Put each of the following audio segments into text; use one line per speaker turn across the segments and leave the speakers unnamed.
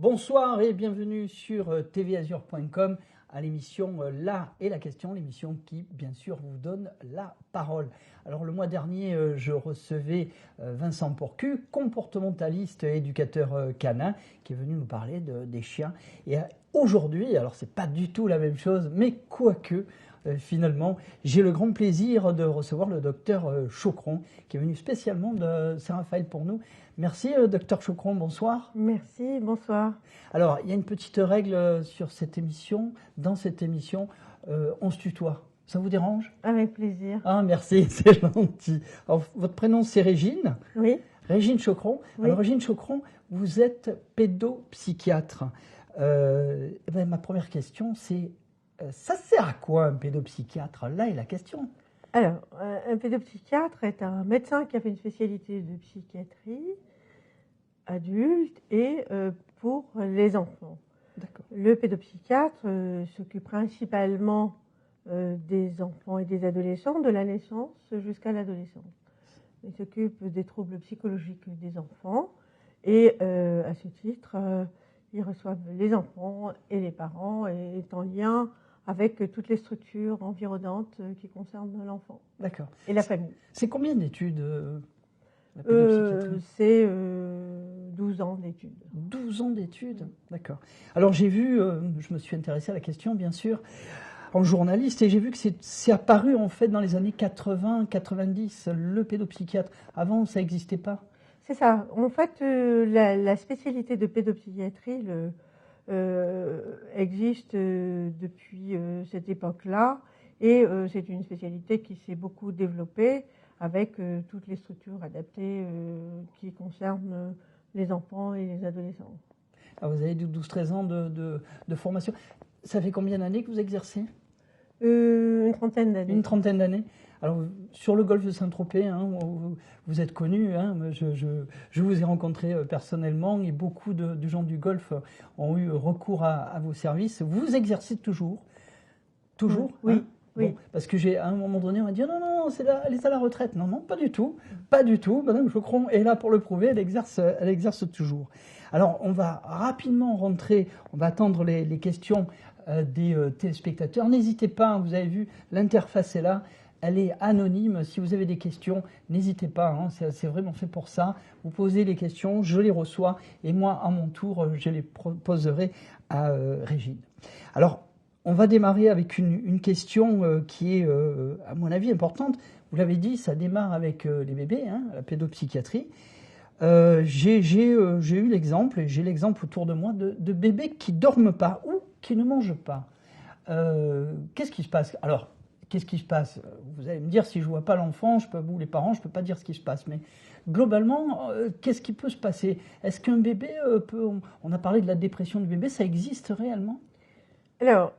Bonsoir et bienvenue sur tvazur.com à l'émission Là est la question, l'émission qui bien sûr vous donne la parole. Alors le mois dernier je recevais Vincent Porcu, comportementaliste et éducateur canin, qui est venu nous parler des chiens. Et aujourd'hui, alors c'est pas du tout la même chose, mais quoique finalement, j'ai le grand plaisir de recevoir le docteur Chaucron, qui est venu spécialement de Saint-Raphaël pour nous. Merci, docteur Chaucron, bonsoir.
Merci, bonsoir.
Alors, il y a une petite règle sur cette émission. Dans cette émission, on se tutoie. Ça vous dérange?
Avec plaisir.
Ah, merci, c'est gentil. Alors, votre prénom, c'est Régine?
Oui.
Régine Chaucron.
Oui.
Alors, Régine Chaucron, vous êtes pédopsychiatre. Ma première question, c'est ça sert à quoi un pédopsychiatre? Là est la question.
Alors, un pédopsychiatre est un médecin qui a fait une spécialité de psychiatrie adulte et pour les enfants.
D'accord.
Le pédopsychiatre s'occupe principalement des enfants et des adolescents de la naissance jusqu'à l'adolescence. Il s'occupe des troubles psychologiques des enfants et à ce titre, ils reçoivent les enfants et les parents et est en lien avec toutes les structures environnantes qui concernent l'enfant.
D'accord.
Et la famille.
C'est combien d'études la pédopsychiatrie?
C'est 12 ans d'études.
12 ans d'études, d'accord. Alors j'ai vu, je me suis intéressé à la question bien sûr, en journaliste, et j'ai vu que c'est apparu en fait dans les années 80-90, le pédopsychiatre. Avant, ça n'existait pas.
C'est ça. En fait, la spécialité de pédopsychiatrie existe depuis cette époque-là, et c'est une spécialité qui s'est beaucoup développée avec toutes les structures adaptées qui concernent les enfants et les adolescents.
Alors vous avez 12-13 ans de formation. Ça fait combien d'années que vous exercez?
Une trentaine d'années.
Une trentaine d'années. Alors, sur le golfe de Saint-Tropez, hein, vous êtes connu, hein, je vous ai rencontré personnellement et beaucoup de gens du golfe ont eu recours à vos services. Vous exercez toujours? Toujours?
Oui.
Hein?
Oui.
Bon, parce qu'à un moment donné, on m'a dit non, elle est à la retraite. Non, pas du tout. Pas du tout. Madame Chaucron est là pour le prouver, elle exerce toujours. Alors, on va rapidement rentrer, on va attendre les questions des téléspectateurs. N'hésitez pas, hein, vous avez vu, l'interface est là. Elle est anonyme. Si vous avez des questions, n'hésitez pas. Hein, c'est vraiment fait pour ça. Vous posez les questions, je les reçois. Et moi, à mon tour, je les poserai à Régine. Alors, on va démarrer avec une question qui est, à mon avis, importante. Vous l'avez dit, ça démarre avec les bébés, hein, la pédopsychiatrie. J'ai eu l'exemple, et j'ai l'exemple autour de moi, de bébés qui ne dorment pas ou qui ne mangent pas. Qu'est-ce qui se passe? Alors, qu'est-ce qui se passe? Vous allez me dire, si je ne vois pas l'enfant, ou les parents, je ne peux pas dire ce qui se passe. Mais globalement, qu'est-ce qui peut se passer? Est-ce qu'un bébé peut... On a parlé de la dépression du bébé, ça existe réellement?
Alors,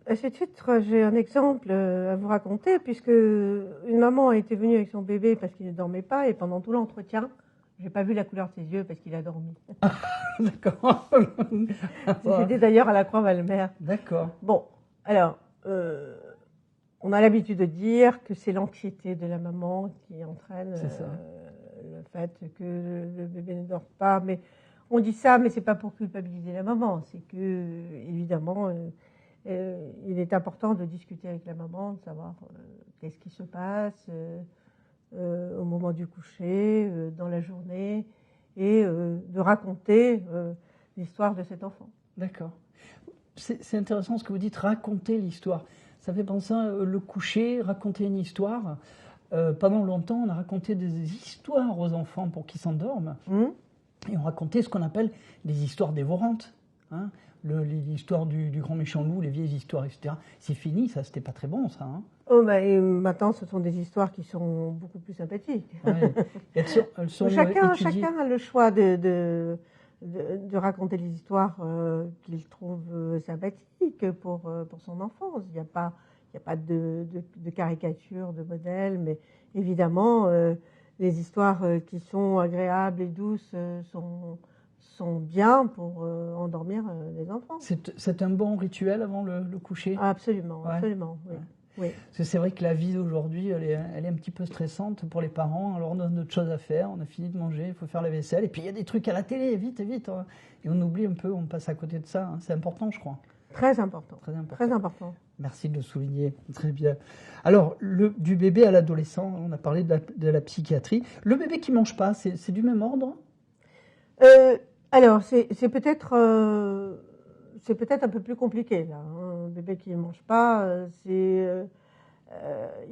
à ce titre, j'ai un exemple à vous raconter, puisque une maman a été venue avec son bébé parce qu'il ne dormait pas, et pendant tout l'entretien, je n'ai pas vu la couleur de ses yeux parce qu'il a dormi.
D'accord.
C'était d'ailleurs à la Croix-Valmer.
D'accord.
Bon, alors, on a l'habitude de dire que c'est l'anxiété de la maman qui entraîne le fait que le bébé ne dort pas. Mais on dit ça, mais c'est pas pour culpabiliser la maman. C'est que, évidemment, il est important de discuter avec la maman, de savoir qu'est-ce qui se passe au moment du coucher, dans la journée, et de raconter l'histoire de cet enfant.
D'accord. C'est intéressant ce que vous dites, raconter l'histoire. Ça fait penser le coucher, raconter une histoire. Pendant longtemps, on a raconté des histoires aux enfants pour qu'ils s'endorment. Et on racontait ce qu'on appelle des histoires dévorantes. Hein, l'histoire du grand méchant loup, les vieilles histoires, etc. C'est fini, ça, c'était pas très bon, ça. Hein.
Oh, et maintenant, ce sont des histoires qui sont beaucoup plus sympathiques.
Ouais. Elles sont
chacun a le choix de raconter les histoires qu'il trouve sympathiques pour son enfance. Il n'y a pas de caricature, de modèle, mais évidemment, les histoires qui sont agréables et douces sont bien pour endormir les enfants.
C'est un bon rituel avant le coucher?
Absolument,
ouais.
absolument, oui. Oui.
Parce que c'est vrai que la vie d'aujourd'hui, elle est un petit peu stressante pour les parents. Alors on a d'autres choses à faire, on a fini de manger, il faut faire la vaisselle. Et puis il y a des trucs à la télé, vite, vite. Et on oublie un peu, on passe à côté de ça. Hein. C'est important, je crois.
Très important.
Très important.
Très important.
Merci de le souligner. Très bien. Alors, du bébé à l'adolescent, on a parlé de la psychiatrie. Le bébé qui ne mange pas, c'est du même ordre?
Alors, c'est peut-être un peu plus compliqué, là. Hein. Un bébé qui ne mange pas, il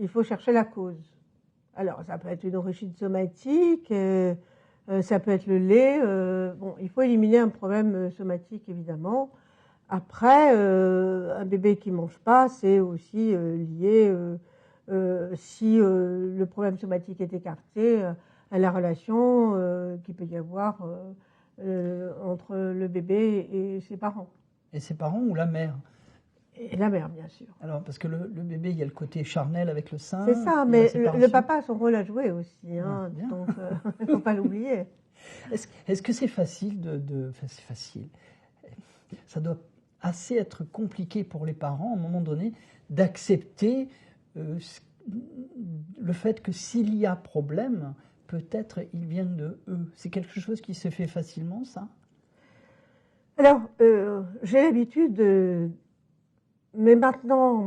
faut chercher la cause. Alors, ça peut être une origine somatique, ça peut être le lait. Bon, il faut éliminer un problème somatique, évidemment. Après, un bébé qui ne mange pas, c'est aussi lié, si le problème somatique est écarté, à la relation qu'il peut y avoir entre le bébé et ses parents.
Et ses parents ou la mère?
Et la mère, bien sûr.
Alors, parce que le bébé, il y a le côté charnel avec le sein.
C'est ça, mais le papa a son rôle à jouer aussi, hein,
Ouais,
donc il ne faut pas l'oublier.
Est-ce que c'est facile enfin, c'est facile. Ça doit assez être compliqué pour les parents, à un moment donné, d'accepter le fait que s'il y a problème, peut-être ils viennent de eux. C'est quelque chose qui se fait facilement, ça?
Alors, j'ai l'habitude mais maintenant,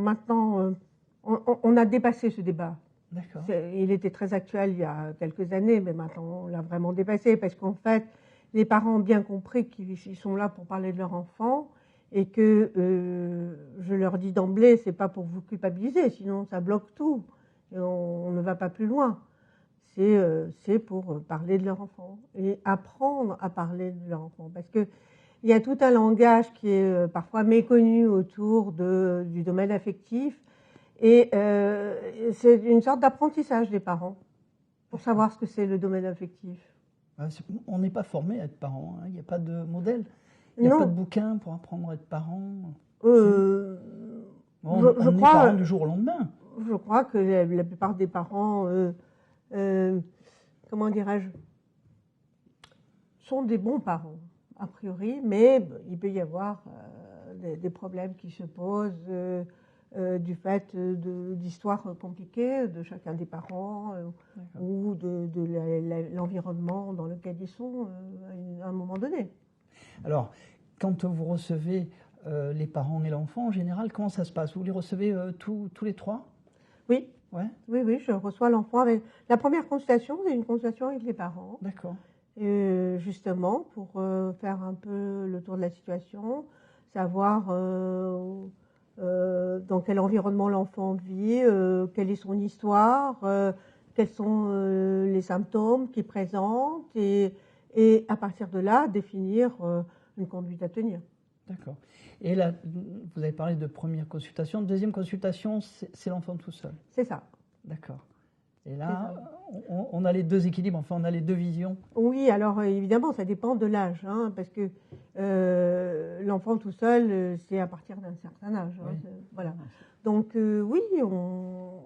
on a dépassé ce débat.
D'accord.
Il était très actuel il y a quelques années, mais maintenant on l'a vraiment dépassé parce qu'en fait, les parents ont bien compris qu'ils sont là pour parler de leur enfant et que je leur dis d'emblée, c'est pas pour vous culpabiliser, sinon ça bloque tout et on ne va pas plus loin. C'est pour parler de leur enfant et apprendre à parler de leur enfant parce que il y a tout un langage qui est parfois méconnu autour du domaine affectif et c'est une sorte d'apprentissage des parents pour savoir ce que c'est le domaine affectif.
On n'est pas formé à être parent, hein. Il n'y a pas de modèle, il n'y a pas de bouquin pour apprendre à être parent. On est parent du jour au lendemain.
Je crois que la plupart des parents, comment dirais-je, sont des bons parents. A priori, mais il peut y avoir des problèmes qui se posent du fait d'histoires compliquées de chacun des parents ou de l'environnement dans lequel ils sont à un moment donné.
Alors, quand vous recevez les parents et l'enfant, en général, comment ça se passe? Vous les recevez tous les trois?
Oui.
Ouais.
Oui, je reçois l'enfant avec... La première consultation, c'est une consultation avec les parents.
D'accord.
Justement pour faire un peu le tour de la situation, savoir dans quel environnement l'enfant vit, quelle est son histoire, quels sont les symptômes qu'il présente et à partir de là définir une conduite à tenir.
D'accord. Et là, vous avez parlé de première consultation. Deuxième consultation, c'est l'enfant tout seul.
C'est ça.
D'accord. Et là, on a les deux équilibres, enfin on a les deux visions.
Oui, alors évidemment, ça dépend de l'âge, hein, parce que l'enfant tout seul, c'est à partir d'un certain âge. Hein, oui. Voilà. Donc oui, on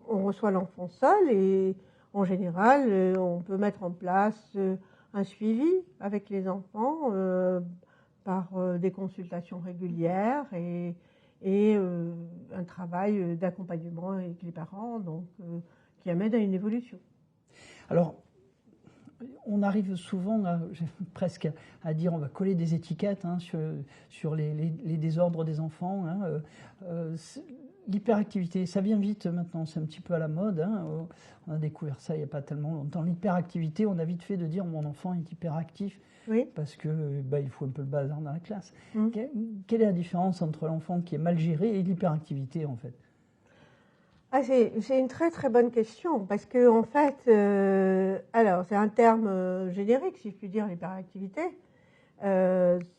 reçoit l'enfant seul et en général, on peut mettre en place un suivi avec les enfants par des consultations régulières et un travail d'accompagnement avec les parents. Donc qui amène à une évolution.
Alors, on arrive souvent presque à dire on va coller des étiquettes hein, sur les désordres des enfants. Hein, l'hyperactivité, ça vient vite maintenant, c'est un petit peu à la mode. Hein, on a découvert ça il n'y a pas tellement longtemps. L'hyperactivité, on a vite fait de dire mon enfant est hyperactif
oui.
parce que il faut un peu le bazar dans la classe. Quelle est la différence entre l'enfant qui est mal géré et l'hyperactivité en fait?
C'est une très très bonne question parce que en fait, alors c'est un terme générique si je puis dire l'hyperactivité,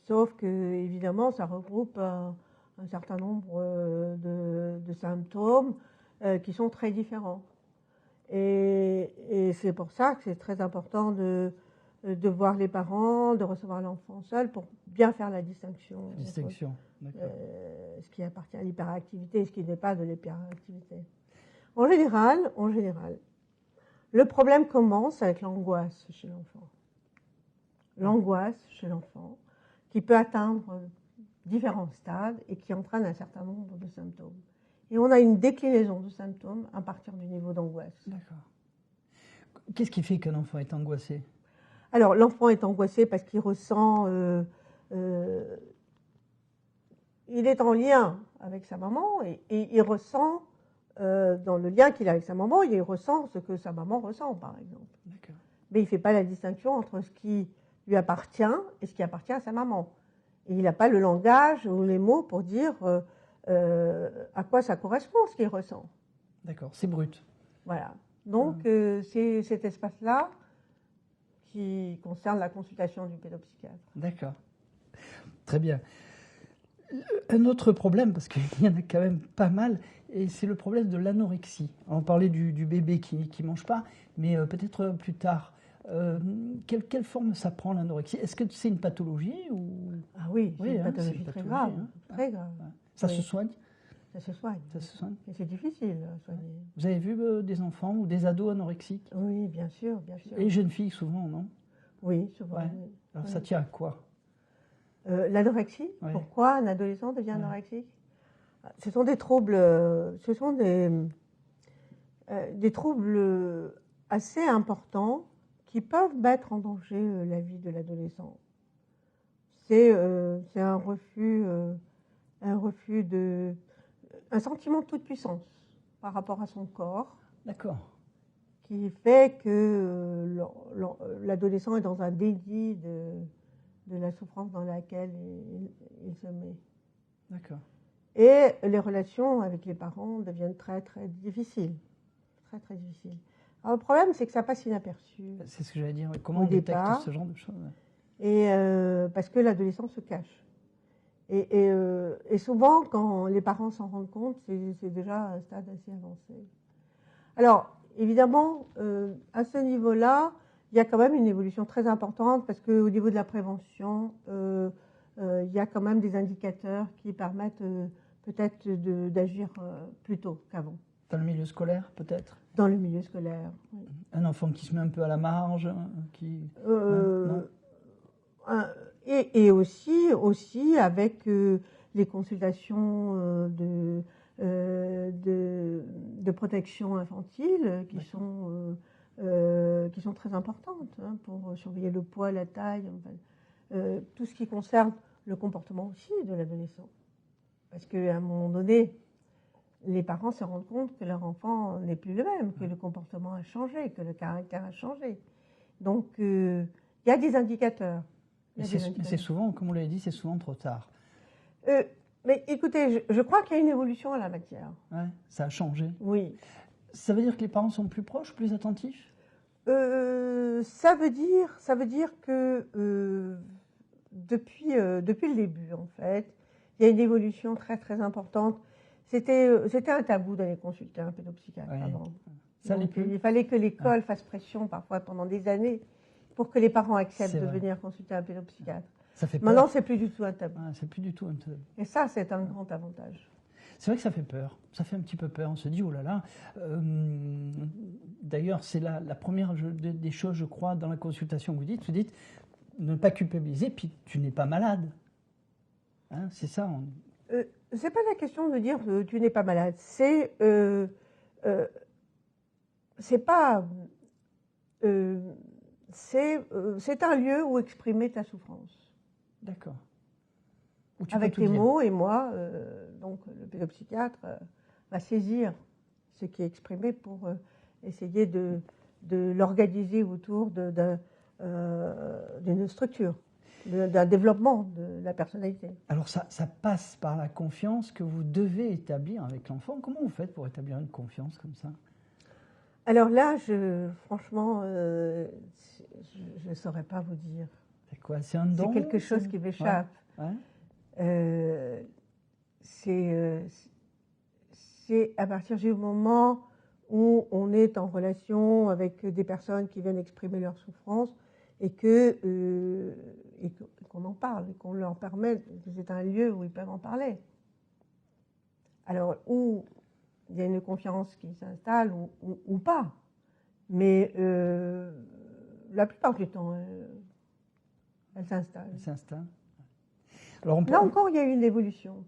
sauf que évidemment ça regroupe un certain nombre de symptômes qui sont très différents et c'est pour ça que c'est très important de voir les parents, de recevoir l'enfant seul pour bien faire la distinction.
D'accord.
Ce qui appartient à l'hyperactivité et ce qui n'est pas de l'hyperactivité. En général, le problème commence avec l'angoisse chez l'enfant. L'angoisse chez l'enfant qui peut atteindre différents stades et qui entraîne un certain nombre de symptômes. Et on a une déclinaison de symptômes à partir du niveau d'angoisse.
D'accord. Qu'est-ce qui fait qu'un enfant est angoissé?
Alors, l'enfant est angoissé parce qu'il ressent... il est en lien avec sa maman et il ressent, dans le lien qu'il a avec sa maman, il ressent ce que sa maman ressent, par exemple.
D'accord.
Mais il ne fait pas la distinction entre ce qui lui appartient et ce qui appartient à sa maman. Et il n'a pas le langage ou les mots pour dire à quoi ça correspond, ce qu'il ressent.
D'accord, c'est brut.
Voilà. Donc, c'est cet espace-là qui concerne la consultation du pédopsychiatre.
D'accord. Très bien. Un autre problème, parce qu'il y en a quand même pas mal, et c'est le problème de l'anorexie. On parlait du bébé qui ne mange pas, mais peut-être plus tard. Quelle forme ça prend l'anorexie? Est-ce que c'est une pathologie ou...
Ah oui, c'est une pathologie très grave.
Hein.
Très grave.
Ça se soigne?
Ça se soigne.
Ça se soigne.
Et c'est difficile à soigner.
Vous avez vu des enfants ou des ados anorexiques?
Oui, bien sûr, bien sûr.
Et les jeunes filles souvent, non?
Oui, souvent.
Ouais.
Oui.
Alors ça tient à quoi?
L'anorexie, pourquoi un adolescent devient anorexique? Ce sont des troubles, des troubles assez importants qui peuvent mettre en danger la vie de l'adolescent. C'est un refus un sentiment de toute puissance par rapport à son corps.
D'accord.
Qui fait que l'adolescent est dans un déni de la souffrance dans laquelle il se met.
D'accord.
Et les relations avec les parents deviennent très, très difficiles. Très, très difficiles. Alors, le problème, c'est que ça passe inaperçu.
C'est ce que j'allais dire. Comment on détecte ce genre de choses?
Et parce que l'adolescent se cache. Et souvent, quand les parents s'en rendent compte, c'est déjà un stade assez avancé. Alors, évidemment, à ce niveau-là, il y a quand même une évolution très importante parce qu'au niveau de la prévention, il y a quand même des indicateurs qui permettent peut-être d'agir plus tôt qu'avant.
Dans le milieu scolaire, peut-être? Dans
le milieu scolaire, oui.
Un enfant qui se met un peu à la marge, qui...
Et aussi avec les consultations de protection infantile qui sont très importantes pour surveiller le poids, la taille, enfin, tout ce qui concerne le comportement aussi de l'adolescent. Parce qu'à un moment donné, les parents se rendent compte que leur enfant n'est plus le même, que le comportement a changé, que le caractère a changé. Donc, il y a des indicateurs.
Mais c'est souvent, comme vous l'avez dit, c'est souvent trop tard.
Mais écoutez, je crois qu'il y a une évolution à la matière.
Ouais, ça a changé.
Oui.
Ça veut dire que les parents sont plus proches, plus attentifs?
Ça veut dire que depuis le début, en fait, il y a une évolution très très importante. C'était un tabou d'aller consulter un pédopsychiatre avant. Donc, il fallait que l'école fasse pression parfois pendant des années pour que les parents acceptent de venir consulter un pédopsychiatre.
Ça fait peur.
Maintenant, c'est plus du tout un tabou.
C'est plus du tout un tabou.
Et ça, c'est un grand avantage.
C'est vrai que ça fait peur. Ça fait un petit peu peur. On se dit, oh là là. D'ailleurs, c'est la première des choses, je crois, dans la consultation que vous dites. Vous dites, ne pas culpabiliser, puis tu n'es pas malade. Hein, c'est ça.
C'est pas la question de dire tu n'es pas malade. C'est pas. C'est un lieu où exprimer ta souffrance.
D'accord.
Avec tes mots, et moi, donc le pédopsychiatre, va saisir ce qui est exprimé pour essayer de l'organiser autour d'une structure, d'un développement de la personnalité.
Alors ça passe par la confiance que vous devez établir avec l'enfant. Comment vous faites pour établir une confiance comme ça?
Alors là, franchement, je ne saurais pas vous dire.
C'est quoi? C'est un don?
C'est quelque chose qui m'échappe.
Ouais.
C'est à partir du moment où on est en relation avec des personnes qui viennent exprimer leur souffrance et qu'on en parle, et qu'on leur permet, que c'est un lieu où ils peuvent en parler. Alors, où il y a une confiance qui s'installe ou pas. Mais la plupart du temps, elle s'installe.
Elle s'installe.
Là encore, il y a eu une évolution.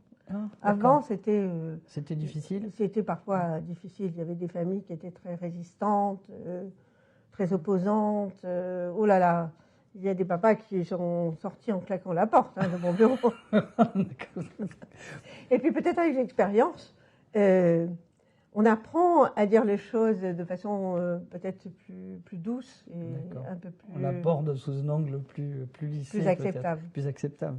Avant, c'était...
C'était difficile?
C'était parfois difficile. Il y avait des familles qui étaient très résistantes, très opposantes. Oh là là, il y a des papas qui sont sortis en claquant la porte de mon bureau. Et puis peut-être avec l'expérience, on apprend à dire les choses de façon peut-être plus douce et un peu plus...
On l'aborde sous un angle plus lissé.
Plus acceptable.
Plus acceptable.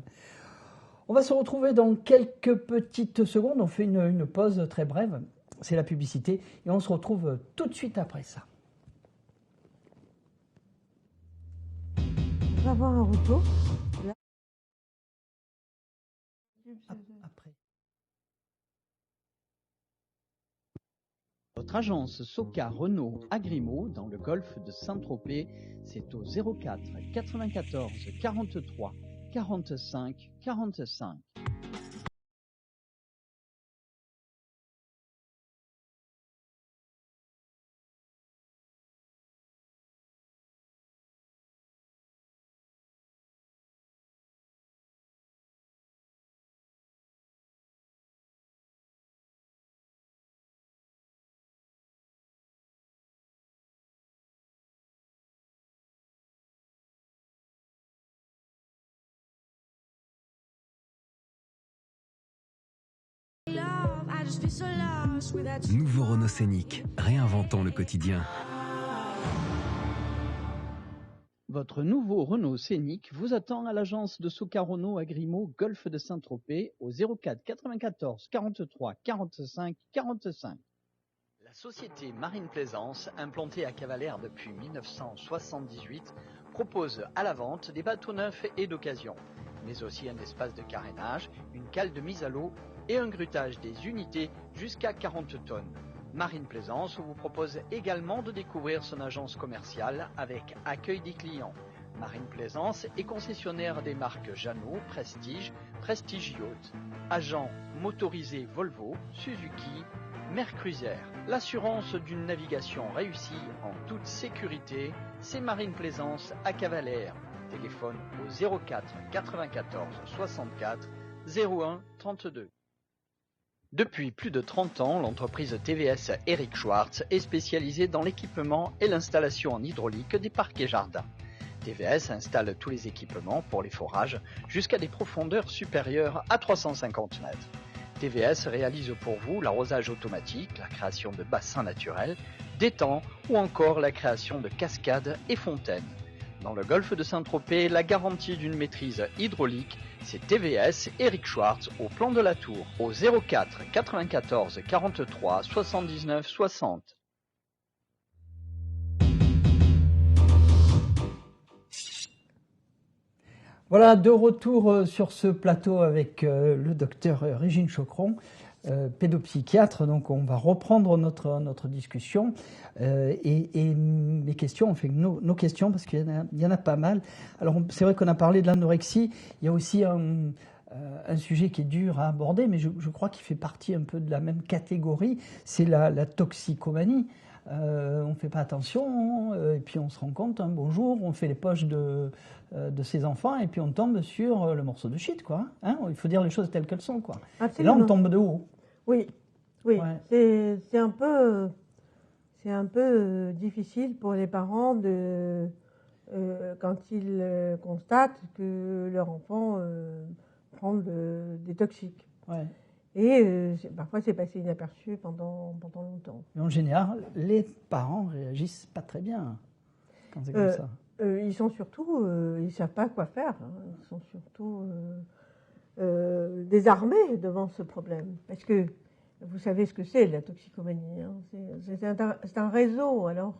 On va se retrouver dans quelques petites secondes. On fait une pause très brève. C'est la publicité. Et on se retrouve tout de suite après ça.
On va avoir un retour.
Après. Votre agence Soka Renault à Grimaud, dans le golfe de Saint-Tropez, c'est au 04 94 43 45 45.
Nouveau Renault Scénic, réinventons le quotidien.
Votre nouveau Renault Scénic vous attend à l'agence de Soka Renault à Grimaud, golfe de Saint-Tropez, au 04 94 43 45 45. La société Marine Plaisance, implantée à Cavalère depuis 1978, propose à la vente des bateaux neufs et d'occasion, mais aussi un espace de carénage, une cale de mise à l'eau et un grutage des unités jusqu'à 40 tonnes. Marine Plaisance vous propose également de découvrir son agence commerciale avec accueil des clients. Marine Plaisance est concessionnaire des marques Jeannot, Prestige, Prestige Yacht, agent motorisé Volvo, Suzuki, Mercruiser. L'assurance d'une navigation réussie en toute sécurité, c'est Marine Plaisance à Cavalère. Téléphone au 04 94 64 01 32. Depuis plus de 30 ans, l'entreprise TVS Eric Schwartz est spécialisée dans l'équipement et l'installation en hydraulique des parcs et jardins. TVS installe tous les équipements pour les forages jusqu'à des profondeurs supérieures à 350 mètres. TVS réalise pour vous l'arrosage automatique, la création de bassins naturels, d'étangs ou encore la création de cascades et fontaines. Dans le golfe de Saint-Tropez, la garantie d'une maîtrise hydraulique, c'est TVS Eric Schwartz au plan de la Tour, au 04 94 43 79 60. Voilà, de retour sur ce plateau avec le docteur Régine Choqueron, pédopsychiatre. Donc on va reprendre notre discussion et mes questions, enfin nos questions, parce qu'il y en a pas mal. Alors c'est vrai qu'on a parlé de l'anorexie, il y a aussi un sujet qui est dur à aborder, mais je crois qu'il fait partie un peu de la même catégorie, c'est la toxicomanie. On ne fait pas attention, et puis on se rend compte, un beau jour, on fait les poches de ses enfants, et puis on tombe sur le morceau de shit, quoi. Hein, il faut dire les choses telles qu'elles sont, quoi.
Absolument.
Et là, on tombe de haut.
Oui, oui.
Ouais.
C'est un peu difficile pour les parents quand ils constatent que leur enfant prend des toxiques.
Ouais.
Et parfois, c'est passé inaperçu pendant longtemps.
Et en général, les parents réagissent pas très bien quand c'est comme ça.
Ils sont surtout, ils savent pas quoi faire. Hein. Ils sont surtout désarmés devant ce problème. Parce que vous savez ce que c'est la toxicomanie. Hein. C'est un réseau. Alors,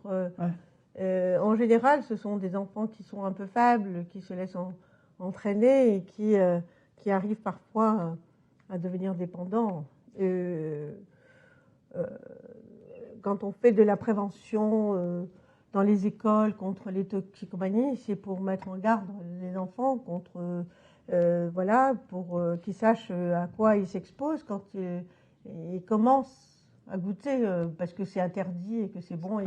en général, ce sont des enfants qui sont un peu faibles, qui se laissent entraîner et qui arrivent parfois à devenir dépendants. Quand on fait de la prévention dans les écoles contre les toxicomanies, c'est pour mettre en garde les enfants contre, pour qu'ils sachent à quoi ils s'exposent quand ils commencent à goûter, parce que c'est interdit et que c'est bon.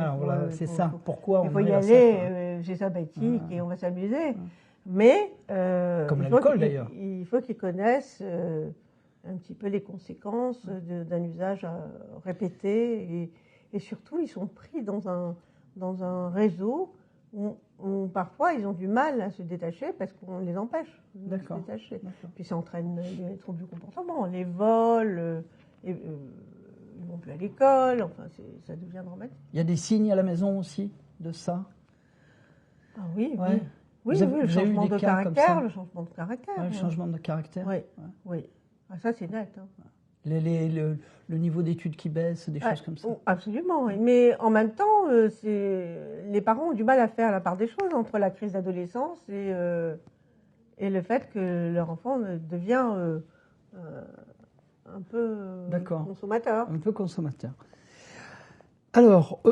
C'est ça. Pourquoi on
il faut y aller, c'est sympathique et on va s'amuser. Mais
comme l'alcool d'ailleurs.
Il faut qu'ils connaissent un petit peu les conséquences d'un usage répété et surtout ils sont pris dans un réseau où parfois ils ont du mal à se détacher parce qu'on les empêche de se détacher. Puis ça entraîne des troubles du comportement, les vols, ils ne vont plus à l'école, enfin ça devient dramatique.
Il y a des signes à la maison aussi de ça?
Ah oui,
ouais.
Oui, le changement de caractère, le changement de caractère.
Ouais, le changement de caractère.
Oui, oui. Ah, ça c'est net. Hein.
Le niveau d'études qui baisse, des choses comme ça.
Absolument, oui. Mais en même temps, les parents ont du mal à faire la part des choses entre la crise d'adolescence et le fait que leur enfant devient un peu consommateur.
Un peu consommateur. Alors,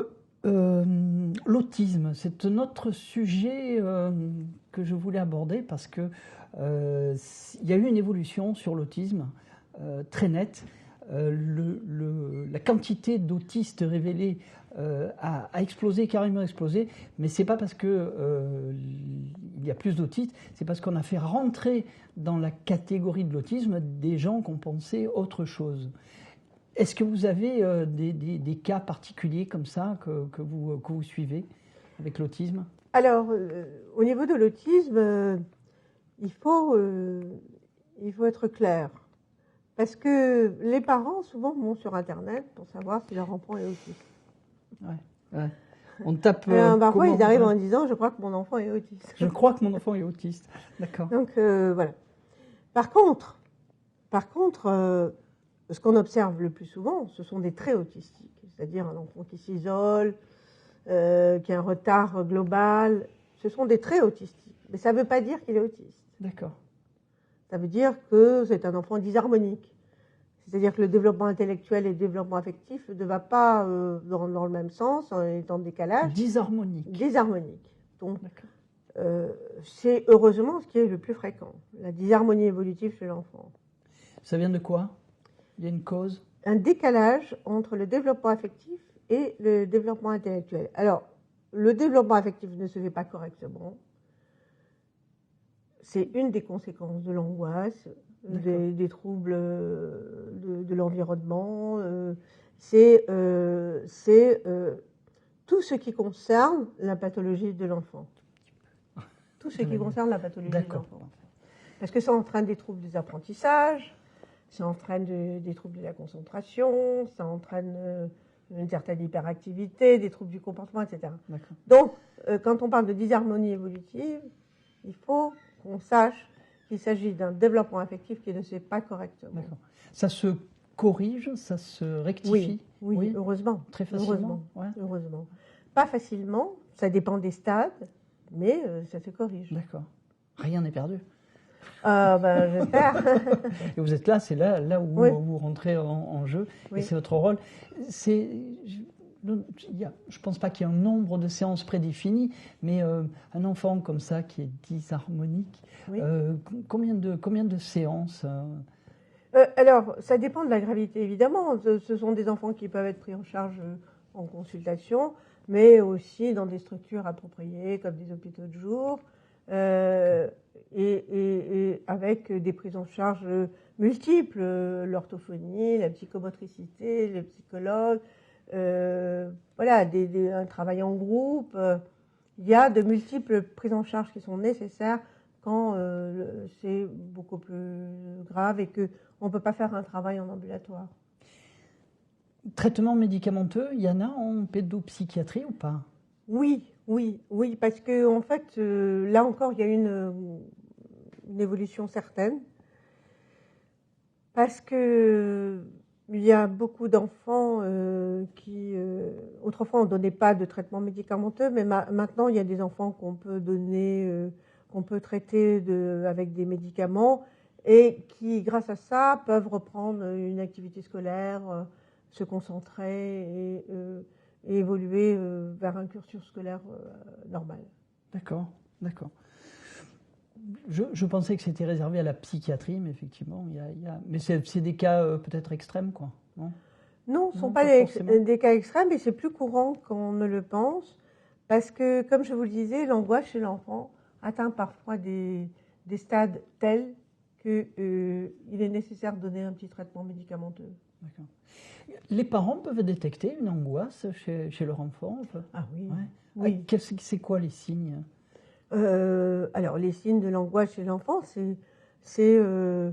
l'autisme, c'est un autre sujet que je voulais aborder parce que il y a eu une évolution sur l'autisme très nette. La quantité d'autistes révélés a explosé, carrément explosé, mais c'est pas parce que il y a plus d'autistes, c'est parce qu'on a fait rentrer dans la catégorie de l'autisme des gens qui ont pensé autre chose. Est-ce que vous avez des cas particuliers comme ça que vous suivez avec l'autisme?
Alors, au niveau de l'autisme, il faut être clair. Parce que les parents, souvent, vont sur Internet pour savoir si leur enfant est autiste.
Ouais. On tape.
Parfois, ils arrivent en disant « Je crois que mon enfant est autiste ».
Je crois que mon enfant est autiste. D'accord.
Donc, voilà. Par contre, ce qu'on observe le plus souvent, ce sont des traits autistiques. C'est-à-dire un enfant qui s'isole, qui a un retard global. Ce sont des traits autistiques. Mais ça ne veut pas dire qu'il est autiste.
D'accord.
Ça veut dire que c'est un enfant disharmonique. C'est-à-dire que le développement intellectuel et le développement affectif ne va pas dans le même sens, en étant en décalage.
Disharmonique.
Donc, c'est heureusement ce qui est le plus fréquent, la disharmonie évolutive chez l'enfant.
Ça vient de quoi? Il y a une cause?
Un décalage entre le développement affectif et le développement intellectuel. Alors, le développement affectif ne se fait pas correctement. C'est une des conséquences de l'angoisse, des troubles de l'environnement. C'est tout ce qui concerne la pathologie de l'enfant. Tout ce qui concerne la pathologie de l'enfant. Parce que ça entraîne des troubles des apprentissages, ça entraîne des troubles de la concentration, ça entraîne une certaine hyperactivité, des troubles du comportement, etc. Donc, quand on parle de disharmonie évolutive, il faut qu'on sache qu'il s'agit d'un développement affectif qui ne se fait pas correctement.
D'accord. Ça se corrige, ça se rectifie?
Oui, heureusement.
Très facilement?
Heureusement. Pas facilement, ça dépend des stades, mais ça se corrige.
D'accord. Rien n'est perdu.
J'espère.
Et vous êtes là, c'est là où vous rentrez en jeu, et c'est votre rôle. Je ne pense pas qu'il y ait un nombre de séances prédéfinies, mais un enfant comme ça qui est disharmonique, combien de séances
Alors, ça dépend de la gravité, évidemment. Ce sont des enfants qui peuvent être pris en charge en consultation, mais aussi dans des structures appropriées, comme des hôpitaux de jour, et avec des prises en charge multiples, l'orthophonie, la psychomotricité, le psychologue, un travail en groupe. Il y a de multiples prises en charge qui sont nécessaires quand c'est beaucoup plus grave et qu'on ne peut pas faire un travail en ambulatoire.
Traitement médicamenteux, il y en a en pédopsychiatrie ou pas?
Oui, parce que en fait, là encore, il y a une évolution certaine. Parce que il y a beaucoup d'enfants qui, autrefois, on ne donnait pas de traitement médicamenteux, mais maintenant, il y a des enfants qu'on peut donner, qu'on peut traiter avec des médicaments et qui, grâce à ça, peuvent reprendre une activité scolaire, se concentrer et évoluer vers un cursus scolaire normal.
D'accord. Je pensais que c'était réservé à la psychiatrie, mais effectivement, mais c'est des cas peut-être extrêmes, quoi, non?
Non, ce ne sont pas des cas extrêmes, mais c'est plus courant qu'on ne le pense, parce que, comme je vous le disais, l'angoisse chez l'enfant atteint parfois des stades tels qu'il est nécessaire de donner un petit traitement médicamenteux.
D'accord. Les parents peuvent détecter une angoisse chez leur enfant?
Ah oui.
Ouais.
Oui.
C'est quoi les signes?
Alors, les signes de l'angoisse chez l'enfant, c'est le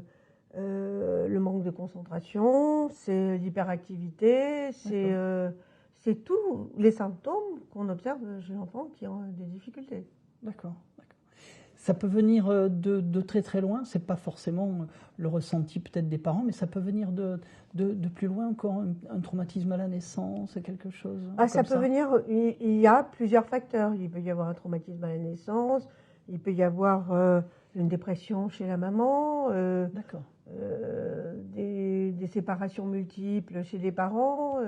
manque de concentration, c'est l'hyperactivité, c'est tous les symptômes qu'on observe chez l'enfant qui ont des difficultés.
D'accord. Ça peut venir de très très loin, c'est pas forcément le ressenti peut-être des parents, mais ça peut venir de plus loin encore, un traumatisme à la naissance, quelque chose
comme ça peut venir, il y a plusieurs facteurs. Il peut y avoir un traumatisme à la naissance, il peut y avoir une dépression chez la maman,
D'accord.
Des séparations multiples chez les parents.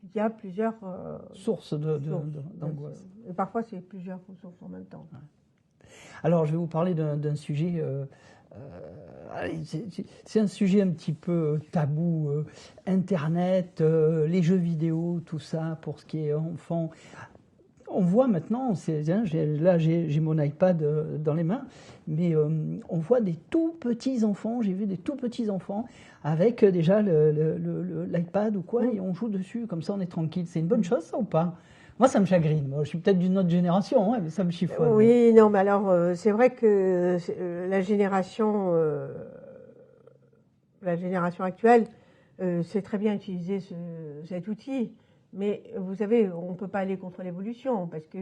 Il y a plusieurs
sources d'angoisse.
Et parfois, c'est plusieurs sources en même temps.
Ouais. Alors, je vais vous parler d'un sujet, c'est un sujet un petit peu tabou, Internet, les jeux vidéo, tout ça, pour ce qui est enfant. On voit maintenant, là j'ai mon iPad dans les mains, mais on voit des tout petits enfants, j'ai vu des tout petits enfants avec déjà l'iPad ou quoi, et on joue dessus, comme ça on est tranquille. C'est une bonne chose ça ou pas? Moi, ça me chagrine. Moi, je suis peut-être d'une autre génération, mais ça me chiffonne.
Oui, non, mais alors, c'est vrai que la génération actuelle sait très bien utiliser cet outil. Mais vous savez, on ne peut pas aller contre l'évolution, parce que,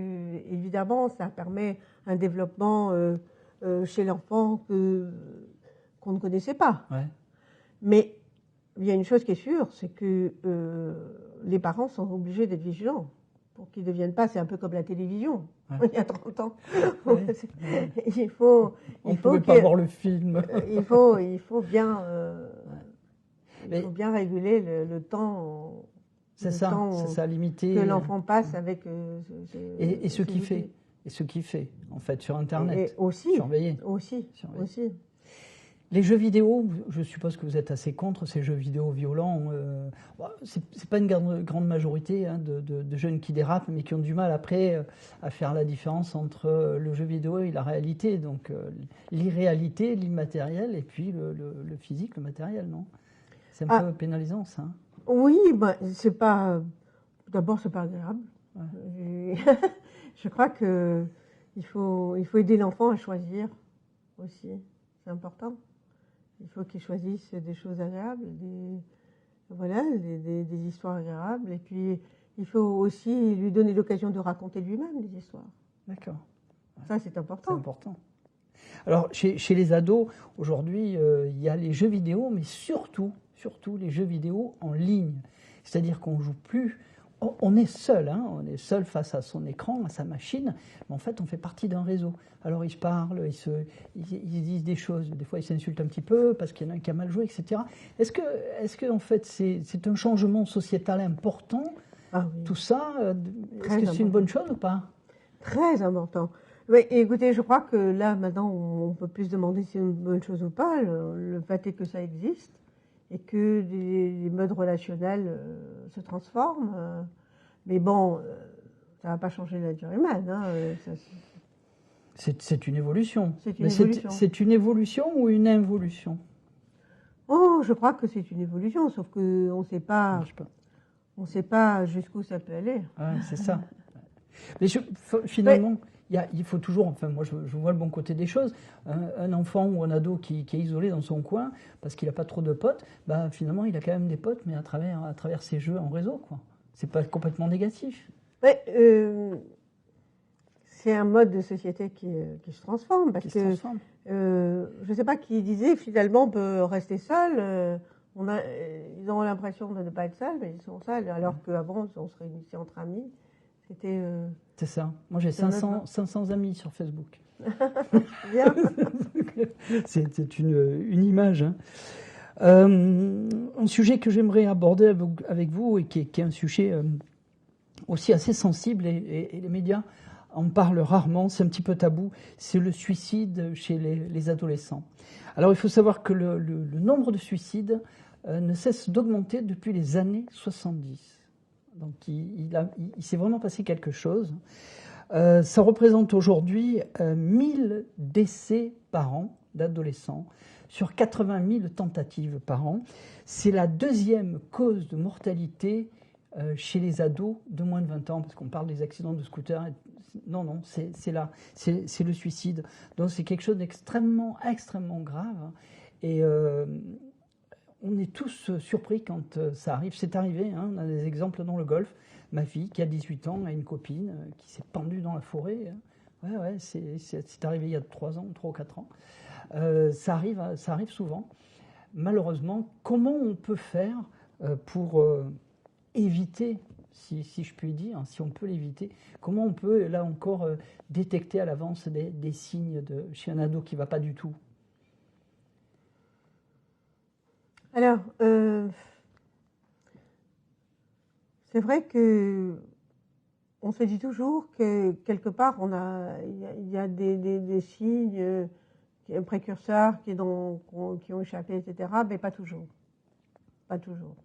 évidemment, ça permet un développement chez l'enfant qu'on ne connaissait pas.
Ouais.
Mais il y a une chose qui est sûre, c'est que les parents sont obligés d'être vigilants. Pour qu'ils ne deviennent pas, c'est un peu comme la télévision, il y a 30 ans.
Ouais.
Il faut
ne pouvait pas voir le film.
il faut bien réguler le temps.
C'est ça, limiter.
Que l'enfant passe avec.
Et ce qu'il fait, en fait, sur Internet.
Et aussi.
Surveiller.
Aussi.
Les jeux vidéo, je suppose que vous êtes assez contre ces jeux vidéo violents. C'est pas une grande majorité de jeunes qui dérapent, mais qui ont du mal après à faire la différence entre le jeu vidéo et la réalité. Donc l'irréalité, l'immatériel, et puis le physique, le matériel, non? C'est un peu pénalisant, ça. Hein?
Oui, c'est pas. D'abord, c'est pas agréable. Ouais. Je crois que il faut aider l'enfant à choisir aussi. C'est important. Il faut qu'il choisisse des choses agréables, des histoires agréables. Et puis, il faut aussi lui donner l'occasion de raconter lui-même des histoires.
D'accord.
Ça, c'est important.
C'est important. Alors, chez les ados, aujourd'hui, il y a les jeux vidéo, mais surtout les jeux vidéo en ligne. C'est-à-dire qu'on ne joue plus. On est seul, on est seul face à son écran, à sa machine, mais en fait on fait partie d'un réseau. Alors ils se parlent, ils disent des choses, des fois ils s'insultent un petit peu parce qu'il y en a un qui a mal joué, etc. Est-ce que en fait c'est un changement sociétal important, tout ça? Est-ce que c'est une bonne chose ou pas?
Très important. Oui, écoutez, je crois que là maintenant on peut plus se demander si c'est une bonne chose ou pas. Le fait est que ça existe. Et que les modes relationnels se transforment. Mais bon, ça ne va pas changer la nature humaine.
C'est une évolution.
C'est une
évolution ou une involution?
Oh, je crois que c'est une évolution, sauf qu'on ne sait pas jusqu'où ça peut aller.
Ouais, c'est ça. Mais finalement... Il faut toujours, enfin moi je vois le bon côté des choses, un enfant ou un ado qui est isolé dans son coin parce qu'il n'a pas trop de potes, finalement il a quand même des potes, mais à travers ses jeux en réseau, quoi. C'est pas complètement négatif.
Ouais, c'est un mode de société qui se transforme, parce que je ne sais pas qui disait finalement on peut rester seul, ils ont l'impression de ne pas être seuls, mais ils sont seuls, alors qu'avant on se réunissait entre amis.
C'est ça. Moi, j'ai 500 amis sur Facebook.
Bien.
C'est une image. Hein. Un sujet que j'aimerais aborder avec vous et qui est un sujet aussi assez sensible, et les médias en parlent rarement, c'est un petit peu tabou, c'est le suicide chez les adolescents. Alors, il faut savoir que le nombre de suicides ne cesse d'augmenter depuis les années 70. Donc il s'est vraiment passé quelque chose. Ça représente aujourd'hui 1000 décès par an d'adolescents. sur 80 000 tentatives par an. C'est la deuxième cause de mortalité chez les ados de moins de 20 ans, parce qu'on parle des accidents de scooter. Non, c'est là, c'est le suicide. Donc c'est quelque chose d'extrêmement, extrêmement grave. Et on est tous surpris quand ça arrive. C'est arrivé, hein, on a des exemples dans le Golfe. Ma fille, qui a 18 ans, a une copine qui s'est pendue dans la forêt. Ouais, c'est arrivé il y a 3 ans, 3 ou 4 ans. Ça arrive souvent. Malheureusement, comment on peut faire pour éviter, si je puis dire, si on peut l'éviter, comment on peut, là encore, détecter à l'avance des signes chez un ado qui ne va pas du tout?
Alors, c'est vrai que on se dit toujours que quelque part il y a des signes, un précurseur qui ont échappé, etc. Mais pas toujours. Pas toujours.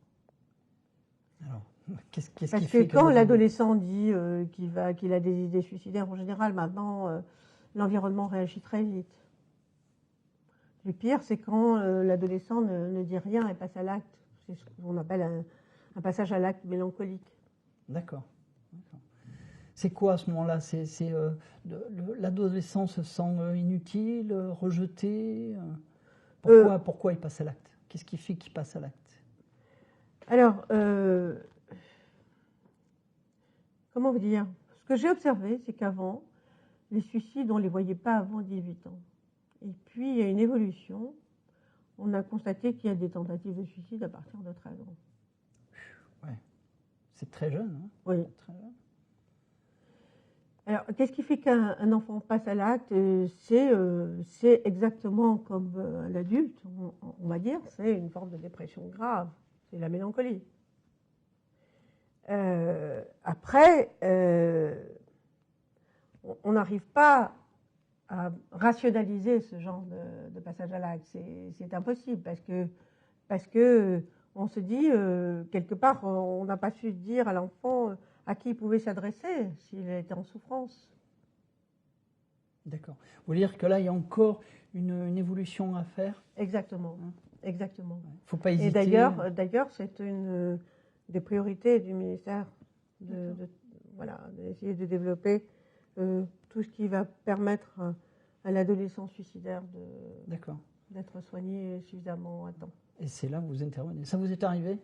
Alors, qu'est-ce qui
Parce
fait
que quand l'adolescent dit qu'il a des idées suicidaires, en général, maintenant, l'environnement réagit très vite. Le pire, c'est quand l'adolescent ne dit rien et passe à l'acte. C'est ce qu'on appelle un passage à l'acte mélancolique.
D'accord. C'est quoi à ce moment-là? L'adolescent se sent inutile, rejeté? Pourquoi il passe à l'acte? Qu'est-ce qui fait qu'il passe à l'acte?
Alors, comment vous dire? Ce que j'ai observé, c'est qu'avant, les suicides, on ne les voyait pas avant 18 ans. Et puis, il y a une évolution. On a constaté qu'il y a des tentatives de suicide à partir de 13 ans.
Ouais. C'est très jeune. Hein?
Oui.
Très jeune.
Alors, qu'est-ce qui fait qu'un enfant passe à l'acte? C'est exactement comme un adulte, on va dire. C'est une forme de dépression grave. C'est la mélancolie. Après, on n'arrive pas à rationaliser ce genre de passage à l'acte. C'est impossible parce que on se dit, quelque part, on n'a pas su dire à l'enfant à qui il pouvait s'adresser s'il était en souffrance.
D'accord. Vous voulez dire que là, il y a encore une évolution à faire?
Exactement. Hein? Exactement.
Ouais. Faut pas hésiter.
Et d'ailleurs, c'est une des priorités du ministère d'essayer de développer tout ce qui va permettre à l'adolescent suicidaire d'être soigné suffisamment à temps.
Et c'est là où vous intervenez. Ça vous est arrivé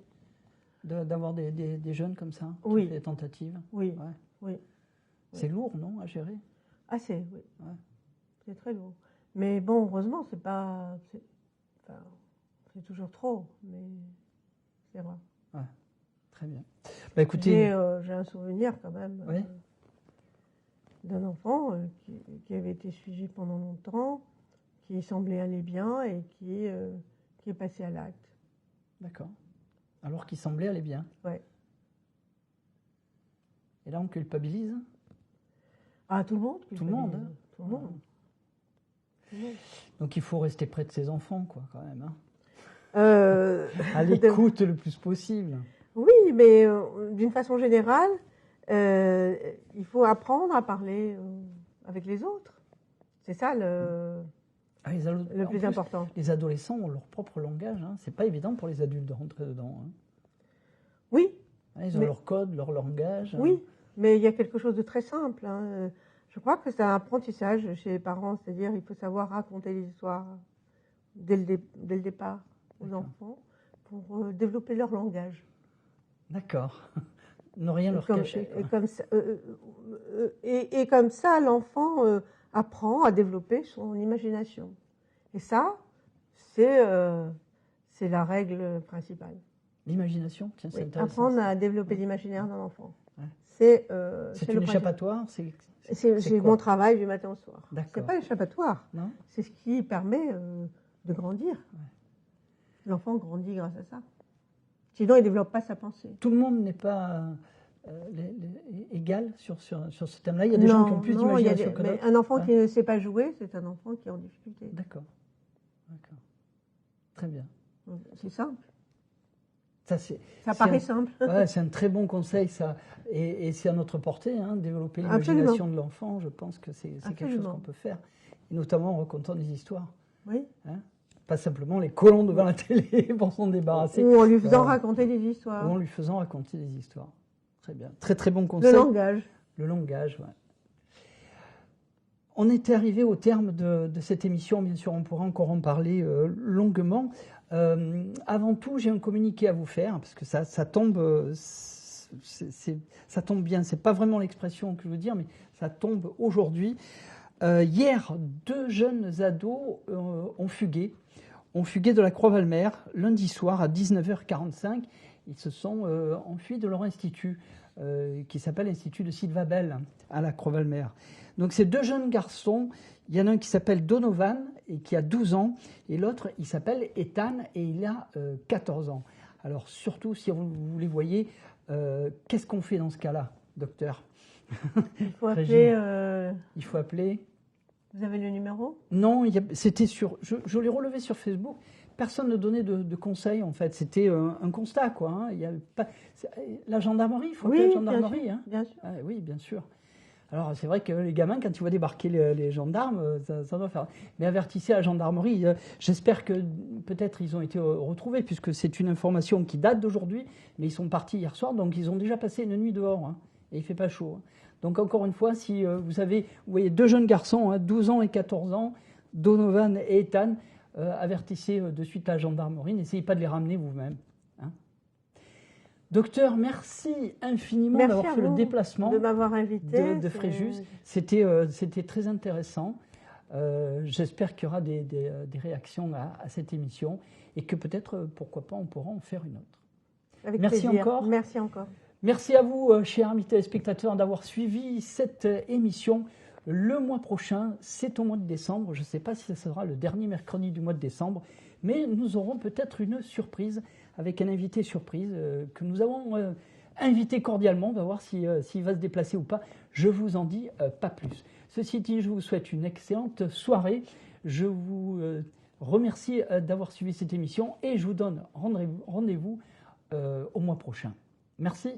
d'avoir des jeunes comme ça,
oui.
Des tentatives?
Oui.
Ouais.
Oui.
C'est lourd, non, à gérer?
Assez, oui.
Ouais.
C'est très lourd. Mais bon, heureusement, c'est toujours trop, mais c'est vrai.
Ouais. Très bien. Bah, écoutez,
j'ai un souvenir quand même d'un enfant qui avait été suivi pendant longtemps, qui semblait aller bien et qui est passé à l'acte.
D'accord. Alors qu'il semblait aller bien.
Ouais.
Et là, on culpabilise?
Ah, tout le monde.
Tout le monde. Hein.
Tout le monde.
Donc il faut rester près de ses enfants, quoi, quand même. Hein. À l'écoute le plus possible.
Oui, mais d'une façon générale, il faut apprendre à parler avec les autres. C'est ça le plus important.
Les adolescents ont leur propre langage. Hein. C'est pas évident pour les adultes de rentrer dedans. Hein.
Oui.
Ils ont leur code, leur langage.
Oui, mais il y a quelque chose de très simple. Hein. Je crois que c'est un apprentissage chez les parents, c'est-à-dire il faut savoir raconter les histoires dès le départ aux enfants pour développer leur langage.
D'accord. Ne rien leur cacher.
Et comme ça, l'enfant apprend à développer son imagination. Et ça, c'est la règle principale.
L'imagination, tiens, c'est intéressant.
Apprendre à développer l'imaginaire d'un enfant.
Ouais.
C'est
une échappatoire.
C'est mon travail du matin au soir.
D'accord.
C'est pas l'échappatoire.
Non.
C'est ce qui permet de grandir. Ouais. L'enfant grandit grâce à ça. Sinon, il ne développe pas sa pensée.
Tout le monde n'est pas égal sur ce thème-là. Il y a des gens qui ont plus d'imagination que d'autres.
Un enfant qui ne sait pas jouer, c'est un enfant qui est en difficulté.
D'accord. Très bien.
C'est simple.
Ça
paraît simple.
Ouais, c'est un très bon conseil, ça. Et c'est à notre portée, hein, développer l'imagination de l'enfant. Je pense que c'est quelque chose qu'on peut faire. Et notamment en racontant des histoires.
Oui.
Hein, pas simplement les collants devant la télé pour s'en débarrasser.
Ou en lui faisant raconter des histoires.
Ou en lui faisant raconter des histoires. Très bien. Très très bon conseil.
Le langage.
Le langage, ouais. On était arrivé au terme de cette émission. Bien sûr, on pourra encore en parler longuement. Avant tout, j'ai un communiqué à vous faire, parce que ça tombe... ça tombe bien, c'est pas vraiment l'expression que je veux dire, mais ça tombe aujourd'hui. Hier, 2 jeunes ados ont fugué de la Croix-Valmer lundi soir à 19h45. Ils se sont enfuis de leur institut, qui s'appelle l'Institut de Sylvabel, à la Croix-Valmer. Donc ces 2 jeunes garçons, il y en a un qui s'appelle Donovan et qui a 12 ans, et l'autre il s'appelle Ethan et il a 14 ans. Alors surtout, si vous les voyez, qu'est-ce qu'on fait dans ce cas-là, docteur?
Il faut appeler.
Il faut appeler.
Vous avez le numéro?
Non, c'était sur. Je l'ai relevé sur Facebook. Personne ne donnait de conseils en fait. C'était un constat quoi. Hein. Il y a pas la gendarmerie. Il faut appeler la gendarmerie.
Bien sûr,
hein.
bien sûr.
Ah, oui, bien sûr. Alors c'est vrai que les gamins, quand ils voient débarquer les gendarmes, ça doit faire. Mais avertissez la gendarmerie. J'espère que peut-être ils ont été retrouvés, puisque c'est une information qui date d'aujourd'hui, mais ils sont partis hier soir, donc ils ont déjà passé une nuit dehors, hein, et il fait pas chaud. Hein. Donc encore une fois, si vous voyez 2 jeunes garçons, hein, 12 ans et 14 ans, Donovan et Ethan, avertissez de suite la gendarmerie. N'essayez pas de les ramener vous-même. Hein. Docteur, merci infiniment d'avoir fait le déplacement
de m'avoir invité
de Fréjus. C'était très intéressant. J'espère qu'il y aura des réactions à cette émission et que peut-être, pourquoi pas, on pourra en faire une autre.
Avec
merci
plaisir.
encore.
Merci encore.
Merci à vous, chers amis téléspectateurs, d'avoir suivi cette émission. Le mois prochain, c'est au mois de décembre. Je ne sais pas si ce sera le dernier mercredi du mois de décembre, mais nous aurons peut-être une surprise avec un invité surprise que nous avons invité cordialement. On va voir s'il va se déplacer ou pas. Je vous en dis pas plus. Ceci dit, je vous souhaite une excellente soirée. Je vous remercie d'avoir suivi cette émission et je vous donne rendez-vous au mois prochain. Merci.